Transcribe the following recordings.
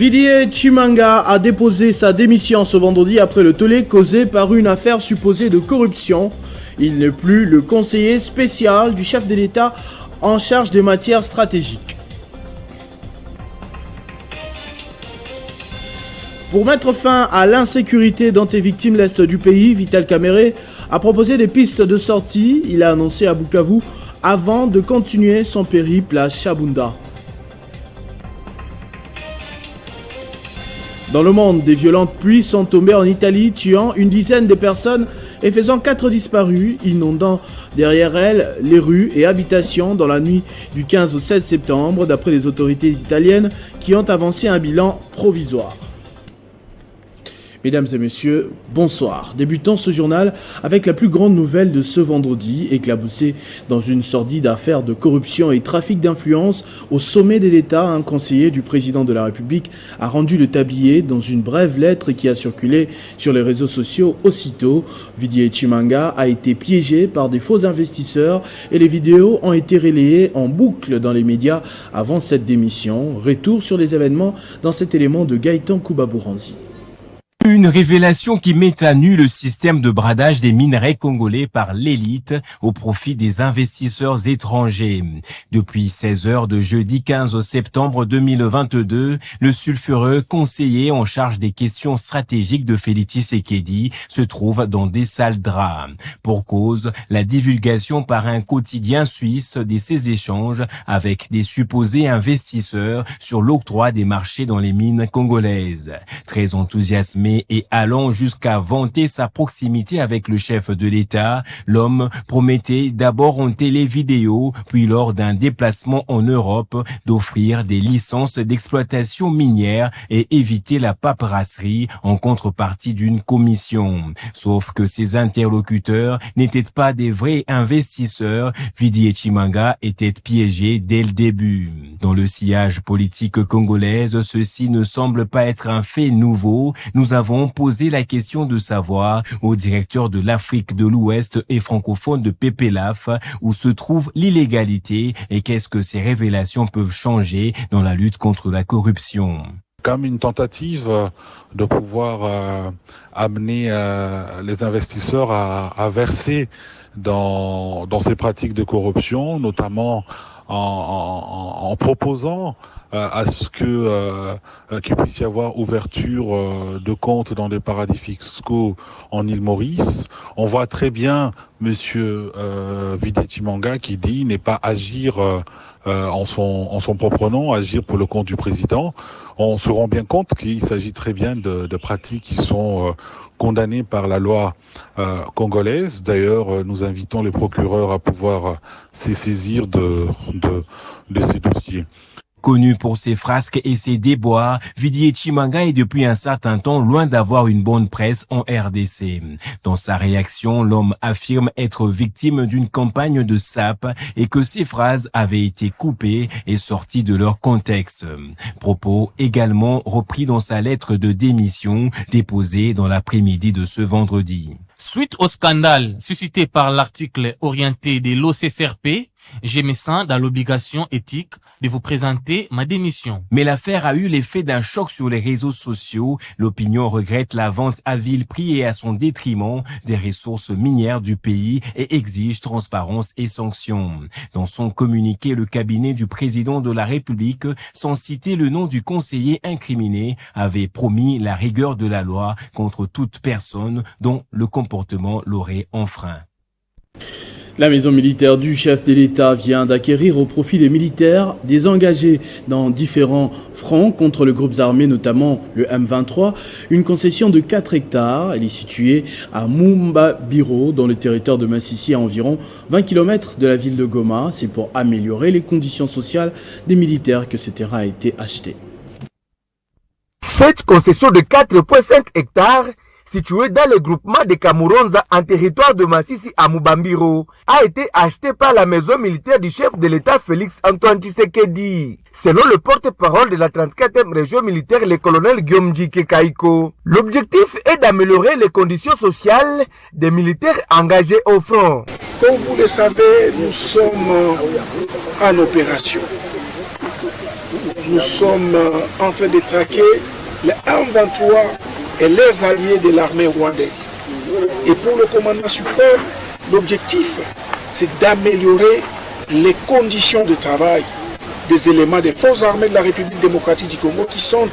Vidier Chimanga a déposé sa démission ce vendredi après le tollé causé par une affaire supposée de corruption. Il n'est plus le conseiller spécial du chef de l'État en charge des matières stratégiques. Pour mettre fin à l'insécurité dont est victime l'Est du pays, Vital Kamerhe a proposé des pistes de sortie. Il a annoncé à Bukavu avant de continuer son périple à Chabunda. Dans le monde, des violentes pluies sont tombées en Italie, tuant une dizaine de personnes et faisant 4 disparus, inondant derrière elles les rues et habitations dans la nuit du 15 au 16 septembre, d'après les autorités italiennes qui ont avancé un bilan provisoire. Mesdames et messieurs, bonsoir. Débutons ce journal avec la plus grande nouvelle de ce vendredi, éclaboussée dans une sordide affaire de corruption et trafic d'influence au sommet de l'État. Un conseiller du président de la République a rendu le tablier dans une brève lettre qui a circulé sur les réseaux sociaux aussitôt. Vidier Chimanga a été piégé par des faux investisseurs et les vidéos ont été relayées en boucle dans les médias avant cette démission. Retour sur les événements dans cet élément de Gaëtan Koubabouranzi. Une révélation qui met à nu le système de bradage des minerais congolais par l'élite au profit des investisseurs étrangers. Depuis 16 heures de jeudi 15 septembre 2022, le sulfureux conseiller en charge des questions stratégiques de Félix Tshisekedi se trouve dans des sales draps. Pour cause, la divulgation par un quotidien suisse de ses échanges avec des supposés investisseurs sur l'octroi des marchés dans les mines congolaises. Très enthousiasmé et allant jusqu'à vanter sa proximité avec le chef de l'État, l'homme promettait d'abord en télévidéo, puis lors d'un déplacement en Europe, d'offrir des licences d'exploitation minière et éviter la paperasserie en contrepartie d'une commission. Sauf que ses interlocuteurs n'étaient pas des vrais investisseurs. Vidier Chimanga était piégé dès le début. Dans le sillage politique congolaise, ceci ne semble pas être un fait nouveau. Nous avons posé la question de savoir au directeur de l'Afrique de l'Ouest et francophone de PPLAF où se trouve l'illégalité et qu'est-ce que ces révélations peuvent changer dans la lutte contre la corruption. Comme une tentative de pouvoir amener les investisseurs à verser dans ces pratiques de corruption, notamment en proposant à ce qu'il puisse y avoir ouverture de comptes dans des paradis fiscaux en île Maurice. On voit très bien Monsieur Vidier Chimanga qui dit n'est pas agir en son propre nom, agir pour le compte du président. On se rend bien compte qu'il s'agit très bien de pratiques qui sont condamnées par la loi congolaise. D'ailleurs, nous invitons les procureurs à pouvoir se saisir de ces dossiers. Connu pour ses frasques et ses déboires, Vidier Chimanga est depuis un certain temps loin d'avoir une bonne presse en RDC. Dans sa réaction, l'homme affirme être victime d'une campagne de sape et que ses phrases avaient été coupées et sorties de leur contexte. Propos également repris dans sa lettre de démission déposée dans l'après-midi de ce vendredi. Suite au scandale suscité par l'article orienté de l'OCCRP, je me sens dans l'obligation éthique de vous présenter ma démission. Mais l'affaire a eu l'effet d'un choc sur les réseaux sociaux. L'opinion regrette la vente à vil prix et à son détriment des ressources minières du pays et exige transparence et sanctions. Dans son communiqué, le cabinet du président de la République, sans citer le nom du conseiller incriminé, avait promis la rigueur de la loi contre toute personne dont le comportement l'aurait enfreint. La maison militaire du chef de l'État vient d'acquérir au profit des militaires des engagés dans différents fronts contre les groupes armés, notamment le M23, une concession de 4 hectares. Elle est située à Mumba-Biro, dans le territoire de Massissi, à environ 20 km de la ville de Goma. C'est pour améliorer les conditions sociales des militaires que ce terrain a été acheté. Cette concession de 4,5 hectares situé dans le groupement de Kamuronza en territoire de Massissi à Mubambiro, a été acheté par la maison militaire du chef de l'État Félix Antoine Tshisekedi. Selon le porte-parole de la 34e région militaire, le colonel Guillaume Kekaiko, l'objectif est d'améliorer les conditions sociales des militaires engagés au front. Comme vous le savez, nous sommes en opération. Nous sommes en train de traquer les M23 et leurs alliés de l'armée rwandaise. Et pour le commandant suprême, l'objectif, c'est d'améliorer les conditions de travail des éléments des forces armées de la République démocratique du Congo qui sont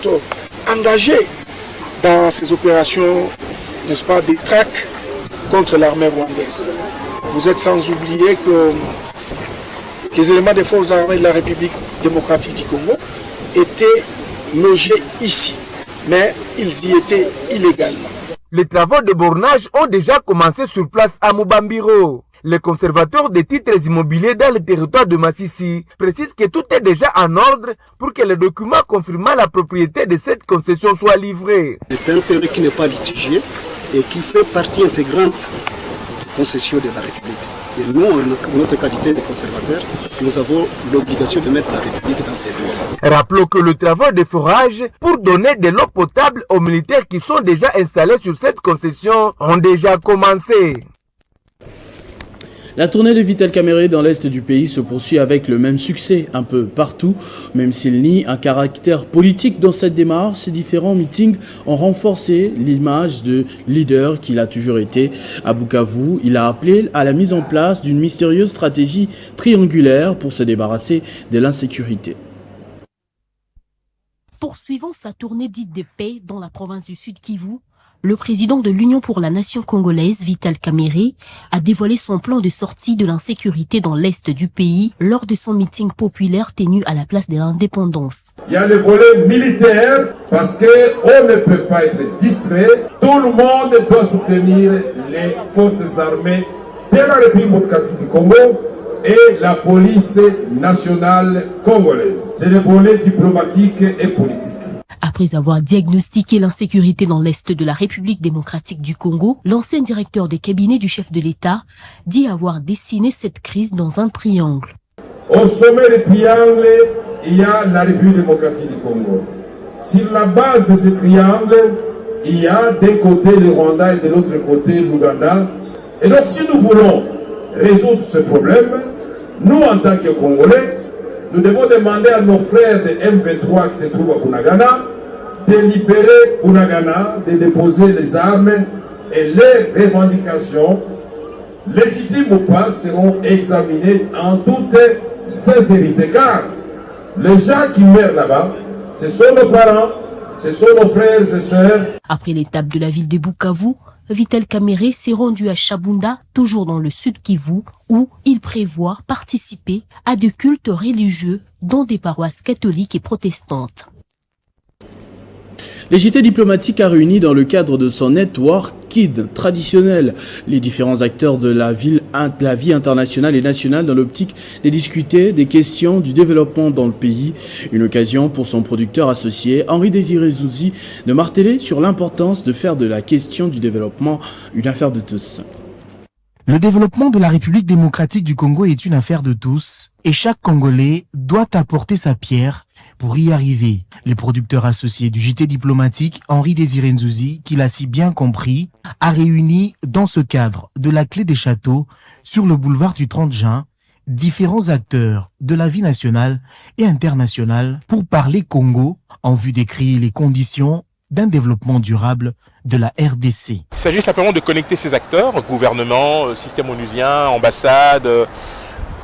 engagés dans ces opérations, n'est-ce pas, des traques contre l'armée rwandaise. Vous êtes sans oublier que les éléments des forces armées de la République démocratique du Congo étaient logés ici, mais ils y étaient illégalement. Les travaux de bornage ont déjà commencé sur place à Mubambiro. Les conservateurs des titres immobiliers dans le territoire de Massissi précisent que tout est déjà en ordre pour que les documents confirmant la propriété de cette concession soient livrés. C'est un terrain qui n'est pas litigié et qui fait partie intégrante des concessions de la République. Et nous, en notre qualité de conservateurs, nous avons l'obligation de mettre la République dans ses lois. Rappelons que le travail de forage pour donner de l'eau potable aux militaires qui sont déjà installés sur cette concession ont déjà commencé. La tournée de Vital Kamerhe dans l'est du pays se poursuit avec le même succès un peu partout. Même s'il nie un caractère politique dans cette démarche, ces différents meetings ont renforcé l'image de leader qu'il a toujours été. À Bukavu, il a appelé à la mise en place d'une mystérieuse stratégie triangulaire pour se débarrasser de l'insécurité. Poursuivant sa tournée dite de paix dans la province du Sud Kivu, le président de l'Union pour la nation congolaise, Vital Kamerhe, a dévoilé son plan de sortie de l'insécurité dans l'est du pays lors de son meeting populaire tenu à la place de l'Indépendance. Il y a le volet militaire parce qu'on ne peut pas être distrait. Tout le monde doit soutenir les forces armées de la République démocratique du Congo et la police nationale congolaise. C'est le volet diplomatique et politique. Après avoir diagnostiqué l'insécurité dans l'est de la République démocratique du Congo, l'ancien directeur de cabinet du chef de l'État dit avoir dessiné cette crise dans un triangle. Au sommet du triangle, il y a la République démocratique du Congo. Sur la base de ce triangle, il y a d'un côté le Rwanda et de l'autre côté l'Ouganda. Et donc si nous voulons résoudre ce problème, nous en tant que Congolais, nous devons demander à nos frères de M23 qui se trouvent à Bunagana de libérer Bunagana, de déposer les armes et les revendications, légitimes ou pas, seront examinées en toute sincérité. Car les gens qui meurent là-bas, ce sont nos parents, ce sont nos frères et sœurs. Après l'étape de la ville de Bukavu, Vital Kamerhe s'est rendu à Shabunda, toujours dans le sud Kivu, où il prévoit participer à des cultes religieux dans des paroisses catholiques et protestantes. Les JT diplomatiques a réuni dans le cadre de son network KID traditionnel les différents acteurs de la vie internationale et nationale dans l'optique de discuter des questions du développement dans le pays. Une occasion pour son producteur associé Henri Désiré Zouzi de marteler sur l'importance de faire de la question du développement une affaire de tous. Le développement de la République démocratique du Congo est une affaire de tous et chaque Congolais doit apporter sa pierre pour y arriver. Le producteur associé du JT diplomatique, Henri Désiré Nzouzi, qui l'a si bien compris, a réuni dans ce cadre de la clé des châteaux sur le boulevard du 30 juin différents acteurs de la vie nationale et internationale pour parler Congo en vue d'écrire les conditions d'un développement durable de la RDC. Il s'agit simplement de connecter ces acteurs, gouvernement, système onusien, ambassade,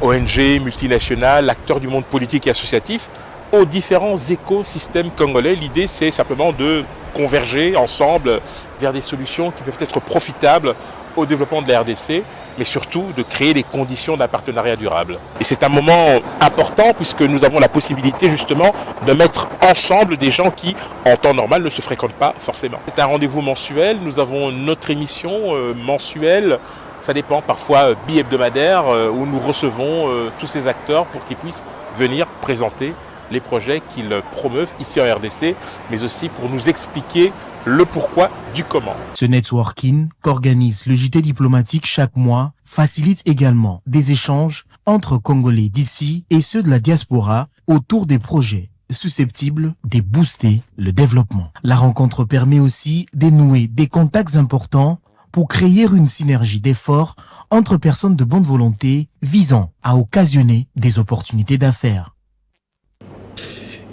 ONG, multinationales, acteurs du monde politique et associatif, aux différents écosystèmes congolais. L'idée, c'est simplement de converger ensemble vers des solutions qui peuvent être profitables au développement de la RDC, mais surtout de créer les conditions d'un partenariat durable. Et c'est un moment important puisque nous avons la possibilité justement de mettre ensemble des gens qui, en temps normal, ne se fréquentent pas forcément. C'est un rendez-vous mensuel, nous avons notre émission mensuelle, ça dépend parfois bi-hebdomadaire, où nous recevons tous ces acteurs pour qu'ils puissent venir présenter les projets qu'ils promeuvent ici en RDC, mais aussi pour nous expliquer le pourquoi du comment. Ce networking qu'organise le JT diplomatique chaque mois facilite également des échanges entre Congolais d'ici et ceux de la diaspora autour des projets susceptibles de booster le développement. La rencontre permet aussi de nouer des contacts importants pour créer une synergie d'efforts entre personnes de bonne volonté visant à occasionner des opportunités d'affaires.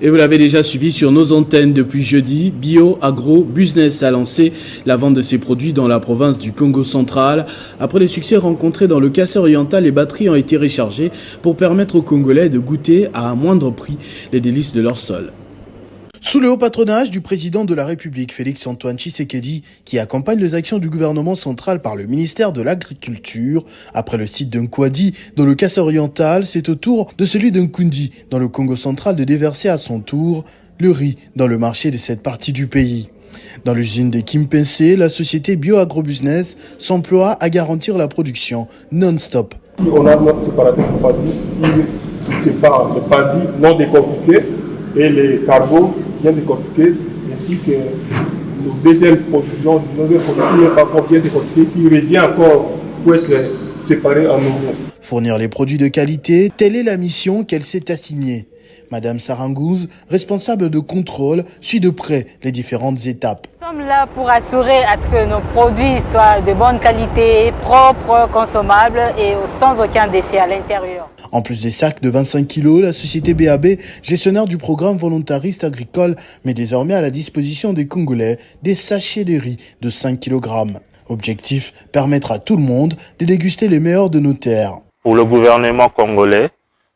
Et vous l'avez déjà suivi sur nos antennes depuis jeudi, Bio Agro Business a lancé la vente de ses produits dans la province du Congo central. Après les succès rencontrés dans le Kassai oriental, les batteries ont été rechargées pour permettre aux Congolais de goûter à un moindre prix les délices de leur sol. Sous le haut patronage du président de la République, Félix Antoine Tshisekedi, qui accompagne les actions du gouvernement central par le ministère de l'Agriculture, après le site d'Nkwadi dans le Kassai oriental, c'est au tour de celui d'Nkundi dans le Congo central de déverser à son tour le riz dans le marché de cette partie du pays. Dans l'usine de Kimpensé, la société Bio Agro Business s'emploie à garantir la production non-stop. On a notre séparateur de paddy, il sépare le paddy non décortiqué et les cargos bien décortiqués, ainsi que nos deuxième production, n'est pas encore bien décortiqué, qui revient encore pour être séparé en nouveau. Fournir les produits de qualité, telle est la mission qu'elle s'est assignée. Madame Sarangouz, responsable de contrôle, suit de près les différentes étapes. Nous sommes là pour assurer à ce que nos produits soient de bonne qualité, propres, consommables et sans aucun déchet à l'intérieur. En plus des sacs de 25 kg, la société BAB, gestionnaire du programme volontariste agricole, met désormais à la disposition des Congolais des sachets de riz de 5 kg. Objectif, permettre à tout le monde de déguster les meilleurs de nos terres. Pour le gouvernement congolais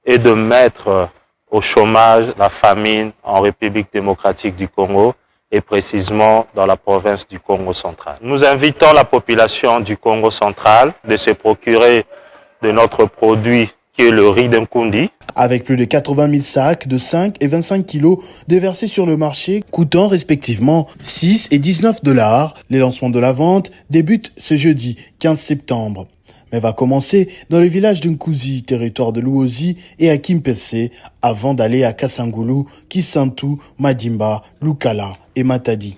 est de mettre au chômage la famine en République démocratique du Congo et précisément dans la province du Congo central. Nous invitons la population du Congo central de se procurer de notre produit qui est le riz d'Nkundi. Avec plus de 80 000 sacs de 5 et 25 kilos déversés sur le marché, coûtant respectivement 6 et 19 $. Les lancements de la vente débutent ce jeudi 15 septembre. Mais va commencer dans le village de Nkouzi, territoire de Luozi, et à Kimpensé, avant d'aller à Kasangulu, Kisantu, Madimba, Lukala et Matadi.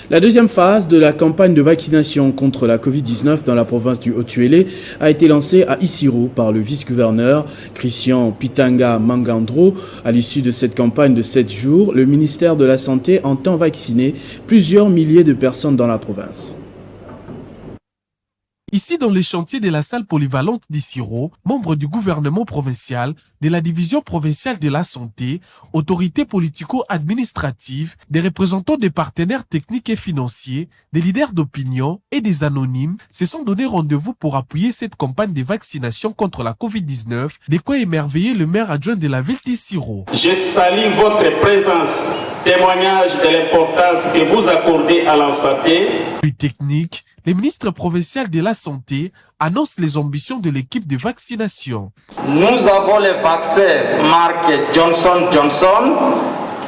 La deuxième phase de la campagne de vaccination contre la Covid-19 dans la province du Haut-Uélé a été lancée à Isiro par le vice-gouverneur Christian Pitanga Mangandro. À l'issue de cette campagne de 7 jours, le ministère de la Santé entend vacciner plusieurs milliers de personnes dans la province. Ici, dans les chantiers de la salle polyvalente d'Isiro, membres du gouvernement provincial, de la division provinciale de la santé, autorités politico-administratives, des représentants des partenaires techniques et financiers, des leaders d'opinion et des anonymes se sont donné rendez-vous pour appuyer cette campagne de vaccination contre la Covid-19, de quoi émerveiller le maire adjoint de la ville d'Isiro. Je salue votre présence, témoignage de l'importance que vous accordez à la santé. Plus technique, les ministres provinciaux de la Santé annoncent les ambitions de l'équipe de vaccination. Nous avons les vaccins marqués Johnson & Johnson.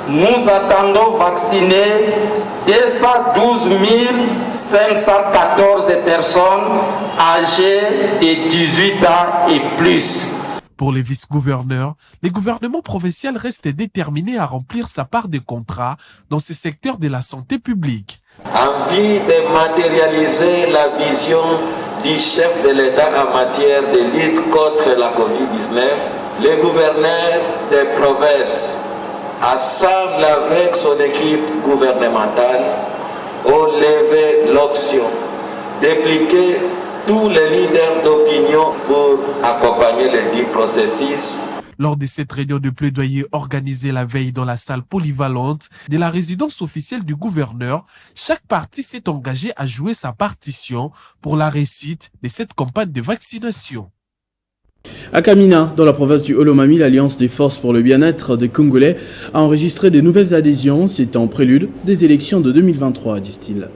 Nous attendons vacciner 212 514 personnes âgées de 18 ans et plus. Pour les vice-gouverneurs, le gouvernement provincial reste déterminé à remplir sa part des contrats dans ce secteur de la santé publique. En vue de matérialiser la vision du chef de l'État en matière de lutte contre la Covid-19, le gouverneur des provinces, assemble avec son équipe gouvernementale, ont levé l'option d'impliquer tous les leaders d'opinion pour accompagner le dit processus. Lors de cette réunion de plaidoyer organisée la veille dans la salle polyvalente de la résidence officielle du gouverneur, chaque parti s'est engagé à jouer sa partition pour la réussite de cette campagne de vaccination. À Kamina, dans la province du Olomami, l'Alliance des forces pour le bien-être des Congolais a enregistré de nouvelles adhésions. C'est en prélude des élections de 2023, disent-ils.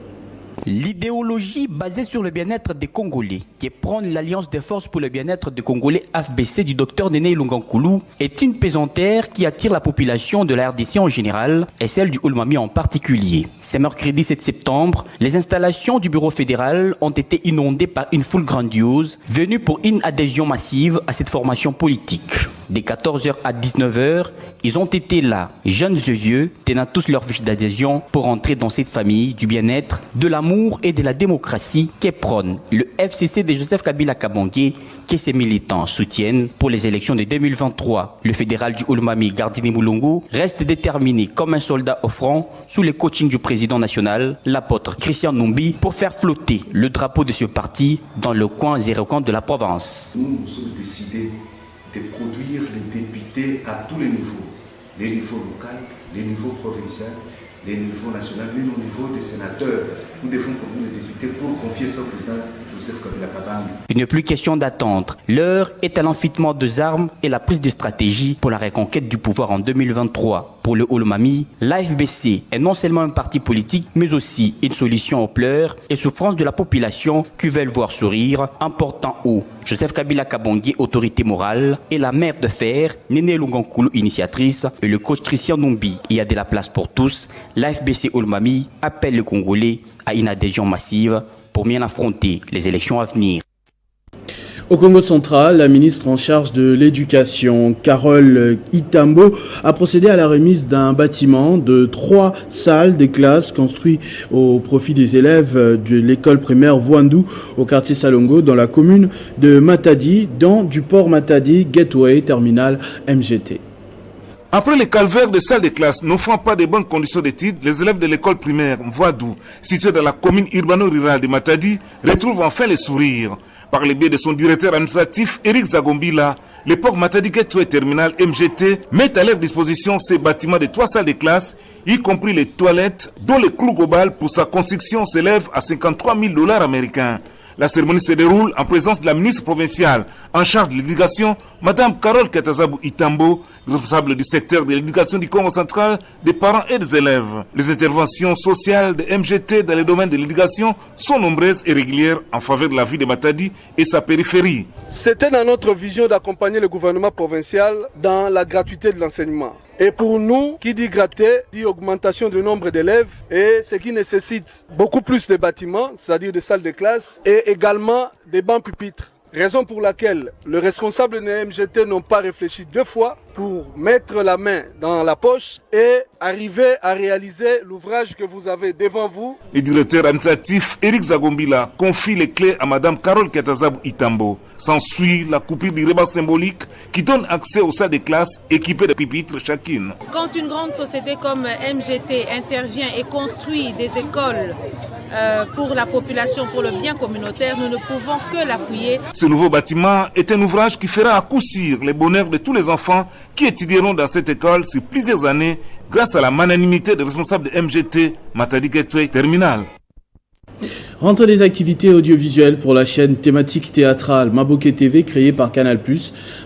L'idéologie basée sur le bien-être des Congolais, qui prône l'Alliance des forces pour le bien-être des Congolais AFBC du Dr Néné Lungankoulou, est une pesantère qui attire la population de la RDC en général et celle du Olomami en particulier. Ce mercredi 7 septembre, les installations du bureau fédéral ont été inondées par une foule grandiose venue pour une adhésion massive à cette formation politique. De 14h à 19h, ils ont été là, jeunes et vieux, tenant tous leur fiche d'adhésion pour entrer dans cette famille du bien-être, de l'amour et de la démocratie qu'est prône le FCC de Joseph Kabila Kabange, que ses militants soutiennent pour les élections de 2023. Le fédéral du Olomami, Gardini Mulungu, reste déterminé comme un soldat au front sous le coaching du président national, l'apôtre Christian Numbi, pour faire flotter le drapeau de ce parti dans le coin zéro de la province. Nous sommes décidés de produire les députés à tous les niveaux, les niveaux locaux, les niveaux provinciaux, les niveaux nationaux, même au niveau des sénateurs. Nous devons convaincre les députés pour confier ça au président Joseph Kabila Kabange. Il n'est plus question d'attendre. L'heure est à l'enfitement des armes et la prise de stratégie pour la reconquête du pouvoir en 2023. Pour le Olomami, l'AFBC est non seulement un parti politique, mais aussi une solution aux pleurs et souffrances de la population qui veulent voir sourire en portant haut Joseph Kabila Kabange, autorité morale, et la mère de fer, Néné Lungankulu, initiatrice, et le coach Christian Numbi. Il y a de la place pour tous. L'AFBC Olomami appelle les Congolais à une adhésion massive pour bien affronter les élections à venir. Au Congo central, la ministre en charge de l'éducation, Carole Itambo, a procédé à la remise d'un bâtiment de 3 salles des classes construit au profit des élèves de l'école primaire Voandou au quartier Salongo dans la commune de Matadi, dans du port Matadi Gateway Terminal MGT. Après le calvaire des salles de classe n'offrant pas de bonnes conditions d'études, les élèves de l'école primaire Voadou, située dans la commune urbano-rurale de Matadi, retrouvent enfin le sourire. Par le biais de son directeur administratif, Eric Zagombila, le port Matadi Gateway Terminal MGT met à leur disposition ces bâtiments de 3 salles de classe, y compris les toilettes, dont le coût global pour sa construction s'élève à $53 000 américains. La cérémonie se déroule en présence de la ministre provinciale en charge de l'éducation, Madame Carole Katazabu Itambo, responsable du secteur de l'éducation du Congo central, des parents et des élèves. Les interventions sociales de MGT dans le domaine de l'éducation sont nombreuses et régulières en faveur de la vie de Matadi et sa périphérie. C'était dans notre vision d'accompagner le gouvernement provincial dans la gratuité de l'enseignement. Et pour nous, qui dit gratuité, dit augmentation du nombre d'élèves et ce qui nécessite beaucoup plus de bâtiments, c'est-à-dire des salles de classe et également des bancs pupitres. Raison pour laquelle les responsables de MGT n'ont pas réfléchi 2 fois pour mettre la main dans la poche et arriver à réaliser l'ouvrage que vous avez devant vous. Le directeur administratif Eric Zagombila confie les clés à Madame Carole Katazabu Itambo. S'ensuit la coupure du repas symbolique qui donne accès aux salles de classe équipées de pupitres chacune. Quand une grande société comme MGT intervient et construit des écoles pour la population, pour le bien communautaire, nous ne pouvons que l'appuyer. Ce nouveau bâtiment est un ouvrage qui fera à coup sûr le bonheur de tous les enfants qui étudieront dans cette école sur plusieurs années grâce à la magnanimité des responsables de MGT, Matadi Gateway Terminal. Rentrée des activités audiovisuelles pour la chaîne thématique théâtrale Maboké TV créée par Canal+,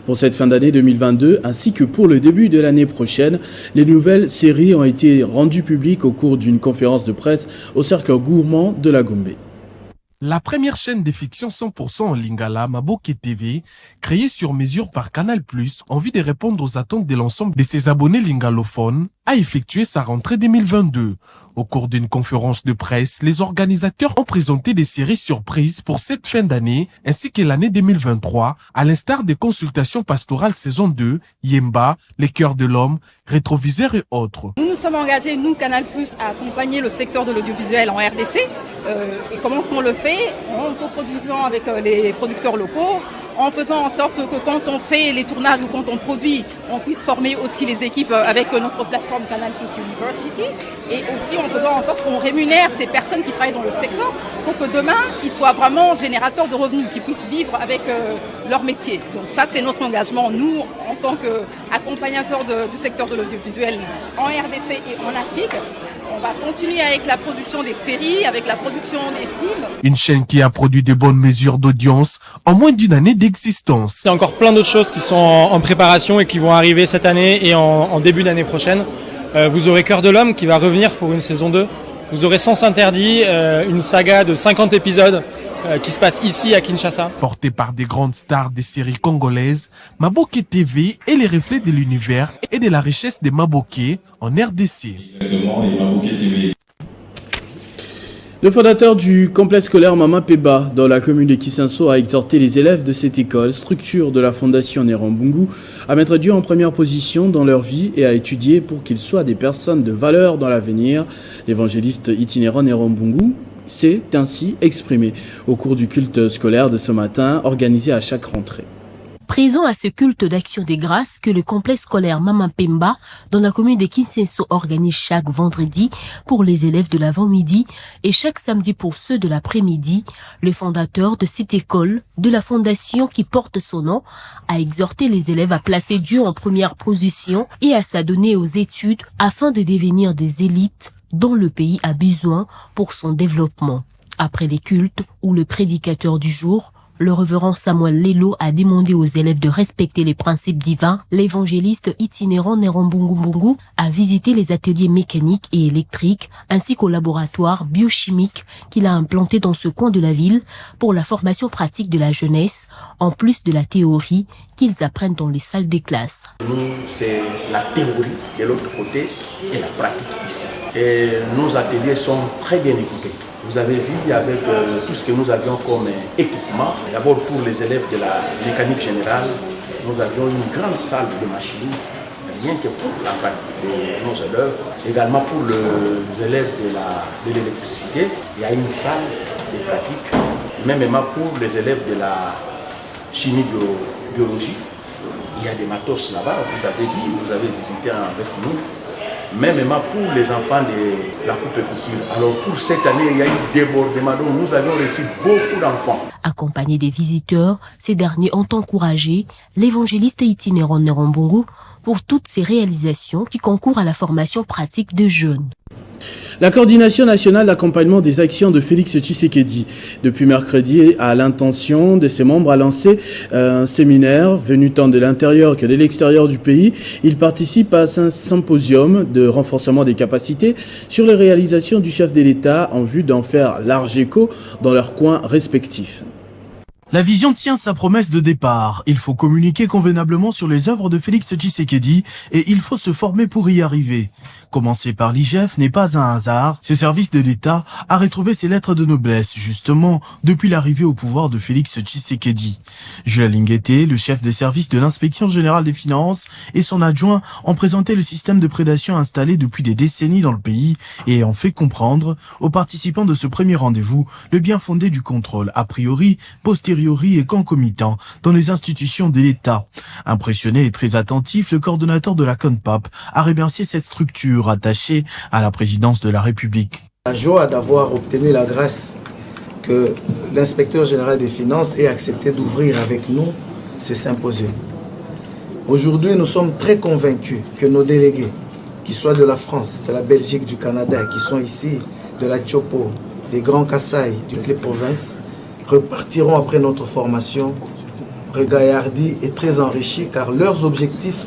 pour cette fin d'année 2022, ainsi que pour le début de l'année prochaine. Les nouvelles séries ont été rendues publiques au cours d'une conférence de presse au cercle gourmand de la Gombe. La première chaîne de fiction 100% en lingala, Maboké TV, créée sur mesure par Canal+, en vue de répondre aux attentes de l'ensemble de ses abonnés lingalophones, a effectué sa rentrée 2022. Au cours d'une conférence de presse, les organisateurs ont présenté des séries surprises pour cette fin d'année, ainsi que l'année 2023, à l'instar des consultations pastorales saison 2, Yemba, Les Cœurs de l'Homme, Rétroviseurs et autres. Nous nous sommes engagés, nous, Canal+, à accompagner le secteur de l'audiovisuel en RDC. Et comment est-ce qu'on le fait? En coproduisant avec les producteurs locaux, en faisant en sorte que quand on fait les tournages ou quand on produit, on puisse former aussi les équipes avec notre plateforme Canal+ University, et aussi en faisant en sorte qu'on rémunère ces personnes qui travaillent dans le secteur pour que demain, ils soient vraiment générateurs de revenus, qu'ils puissent vivre avec leur métier. Donc ça, c'est notre engagement, nous, en tant qu'accompagnateurs du secteur de l'audiovisuel en RDC et en Afrique. On va continuer avec la production des séries, avec la production des films. Une chaîne qui a produit de bonnes mesures d'audience en moins d'une année d'existence. Il y a encore plein d'autres choses qui sont en préparation et qui vont arriver cette année et en début d'année prochaine. Vous aurez Cœur de l'Homme qui va revenir pour une saison 2. Vous aurez Sens Interdit, une saga de 50 épisodes qui se passe ici à Kinshasa. Porté par des grandes stars des séries congolaises, Maboké TV est les reflets de l'univers et de la richesse des Maboké en RDC. Le fondateur du complexe scolaire Mama Peba dans la commune de Kisanso a exhorté les élèves de cette école, structure de la fondation Nerambungu, à mettre Dieu en première position dans leur vie et à étudier pour qu'ils soient des personnes de valeur dans l'avenir. L'évangéliste itinérant Nerambungu s'est ainsi exprimé au cours du culte scolaire de ce matin organisé à chaque rentrée. Présent à ce culte d'action des grâces que le complexe scolaire Mama Pemba dans la commune de Kinsenso organise chaque vendredi pour les élèves de l'avant-midi et chaque samedi pour ceux de l'après-midi, le fondateur de cette école, de la fondation qui porte son nom, a exhorté les élèves à placer Dieu en première position et à s'adonner aux études afin de devenir des élites dont le pays a besoin pour son développement. Après les cultes où le prédicateur du jour, le révérend Samuel Lelo a demandé aux élèves de respecter les principes divins. L'évangéliste itinérant Nerambungu a visité les ateliers mécaniques et électriques ainsi qu'au laboratoire biochimique qu'il a implanté dans ce coin de la ville pour la formation pratique de la jeunesse, en plus de la théorie qu'ils apprennent dans les salles des classes. Nous, c'est la théorie de l'autre côté et la pratique ici. Et nos ateliers sont très bien équipés. Vous avez vu avec tout ce que nous avions comme équipement. D'abord pour les élèves de la mécanique générale, nous avions une grande salle de machines, rien que pour la pratique de nos élèves. Également pour les élèves de l'électricité, il y a une salle de pratique. Même pour les élèves de la chimie biologie, il y a des matos là-bas, vous avez vu, vous avez visité avec nous. Même pour les enfants de la coupe et couture. Alors pour cette année, il y a eu débordement, donc nous avions reçu beaucoup d'enfants. Accompagnés des visiteurs, ces derniers ont encouragé l'évangéliste itinérant Nerambungu pour toutes ces réalisations qui concourent à la formation pratique de jeunes. La coordination nationale d'accompagnement des actions de Félix Tshisekedi, depuis mercredi, a l'intention de ses membres à lancer un séminaire venu tant de l'intérieur que de l'extérieur du pays. Il participe à un symposium de renforcement des capacités sur les réalisations du chef de l'État en vue d'en faire large écho dans leurs coins respectifs. La vision tient sa promesse de départ. Il faut communiquer convenablement sur les œuvres de Félix Tshisekedi et il faut se former pour y arriver. Commencer par l'IGF n'est pas un hasard. Ce service de l'État a retrouvé ses lettres de noblesse, justement, depuis l'arrivée au pouvoir de Félix Tshisekedi. Jules Lingueté, le chef des services de l'Inspection générale des finances, et son adjoint ont présenté le système de prédation installé depuis des décennies dans le pays et ont fait comprendre aux participants de ce premier rendez-vous le bien fondé du contrôle, a priori, posteriori et concomitant dans les institutions de l'État. Impressionné et très attentif, le coordonnateur de la CONPAP a remercié cette structure attachée à la présidence de la République. La joie d'avoir obtenu la grâce que l'inspecteur général des finances ait accepté d'ouvrir avec nous ce symposium. Aujourd'hui, nous sommes très convaincus que nos délégués, qu'ils soient de la France, de la Belgique, du Canada, qui sont ici, de la Tchopo, des Grands Kasaï, de toutes les provinces, repartiront après notre formation regaillardis et très enrichis car leur objectif,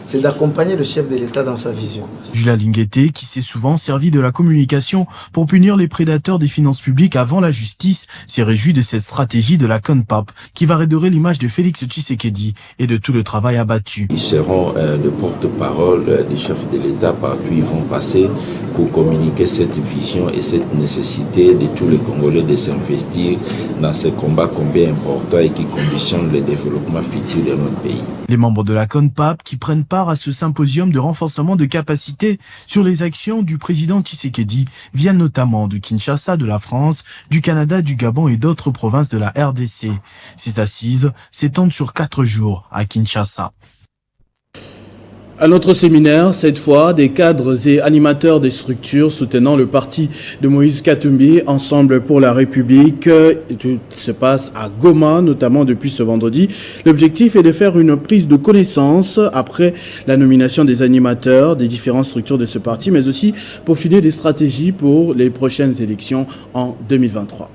c'est d'accompagner le chef de l'État dans sa vision. Jules Lingueté, qui s'est souvent servi de la communication pour punir les prédateurs des finances publiques avant la justice, s'est réjoui de cette stratégie de la CONPAP qui va redorer l'image de Félix Tshisekedi et de tout le travail abattu. Ils seront le porte-parole des chefs de l'État partout ils vont passer pour communiquer cette vision et cette nécessité de tous les Congolais de s'investir dans ce combat combien important et qui conditionne le développement futur de notre pays. Les membres de la CONPAP qui prennent part à ce symposium de renforcement de capacité sur les actions du président Tshisekedi viennent notamment de Kinshasa, de la France, du Canada, du Gabon et d'autres provinces de la RDC. Ces assises s'étendent sur 4 jours à Kinshasa. À notre séminaire, cette fois, des cadres et animateurs des structures soutenant le parti de Moïse Katumbi, Ensemble pour la République, tout se passe à Goma, notamment depuis ce vendredi. L'objectif est de faire une prise de connaissance après la nomination des animateurs des différentes structures de ce parti, mais aussi peaufiner des stratégies pour les prochaines élections en 2023.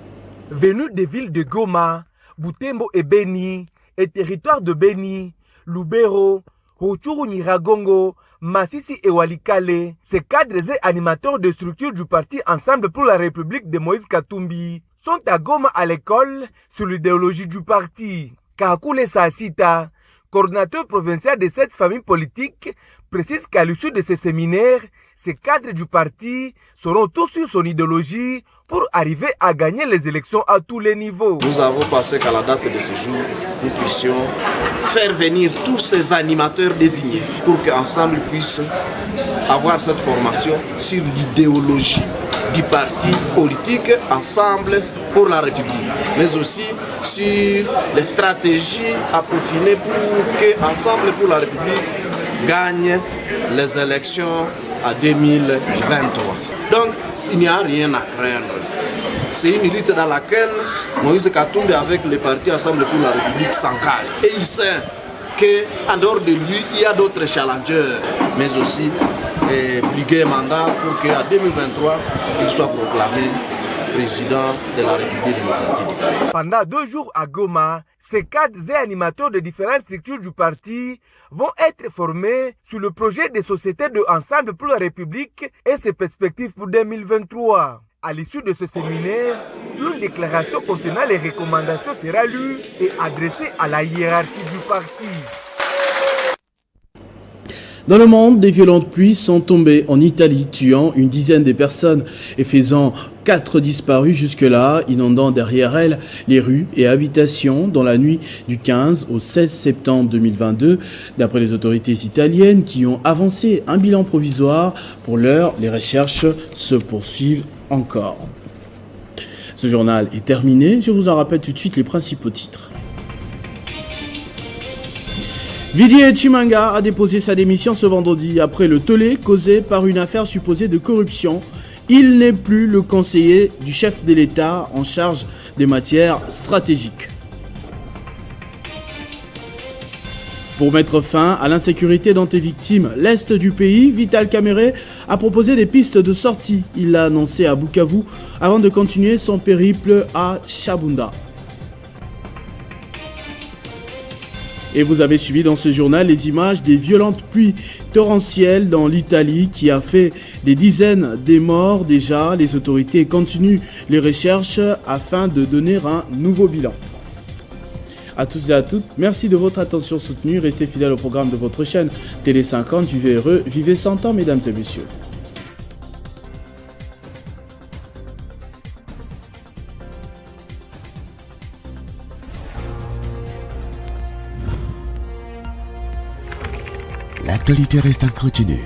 Venus des villes de Goma, Butembo et Beni, et territoires de Beni, Lubero, Rutshuru Nyiragongo, Masisi et Walikale, ces cadres et animateurs de structures du parti Ensemble pour la République de Moïse Katumbi sont à Goma à l'école sur l'idéologie du parti. Kakule Sassita, coordinateur provincial de cette famille politique, précise qu'à l'issue de ce séminaire, ces cadres du parti seront tous sur son idéologie pour arriver à gagner les élections à tous les niveaux. Nous avons pensé qu'à la date de ce jour, nous puissions faire venir tous ces animateurs désignés pour qu'ensemble ils puissent avoir cette formation sur l'idéologie du parti politique Ensemble pour la République, mais aussi sur les stratégies à peaufiner pour que Ensemble pour la République gagne les élections à 2023. Donc, il n'y a rien à craindre. C'est une lutte dans laquelle Moïse Katumbi avec le parti Ensemble pour la République s'engage. Et il sait qu'en dehors de lui, il y a d'autres challengers, mais aussi briguer mandat pour qu'en 2023, il soit proclamé président de la République démocratique du Congo. Pendant 2 jours à Goma, ces cadres et animateurs de différentes structures du parti vont être formés sur le projet des sociétés de Ensemble pour la République et ses perspectives pour 2023. À l'issue de ce séminaire, une déclaration contenant les recommandations sera lue et adressée à la hiérarchie du parti. Dans le monde, des violentes pluies sont tombées en Italie, tuant une dizaine de personnes et faisant 4 disparus jusque-là, inondant derrière elles les rues et habitations dans la nuit du 15 au 16 septembre 2022. D'après les autorités italiennes qui ont avancé un bilan provisoire, pour l'heure, les recherches se poursuivent encore. Ce journal est terminé. Je vous en rappelle tout de suite les principaux titres. Didier Chimanga a déposé sa démission ce vendredi après le tollé causé par une affaire supposée de corruption. Il n'est plus le conseiller du chef de l'État en charge des matières stratégiques. Pour mettre fin à l'insécurité dont est victime l'Est du pays, Vital Kamerhe a proposé des pistes de sortie. Il l'a annoncé à Bukavu avant de continuer son périple à Chabunda. Et vous avez suivi dans ce journal les images des violentes pluies torrentielles dans l'Italie qui a fait des dizaines de morts déjà. Les autorités continuent les recherches afin de donner un nouveau bilan. À tous et à toutes, merci de votre attention soutenue. Restez fidèles au programme de votre chaîne Télé 50. Vivez heureux, vivez 100 ans, mesdames et messieurs. L'actualité reste en continu.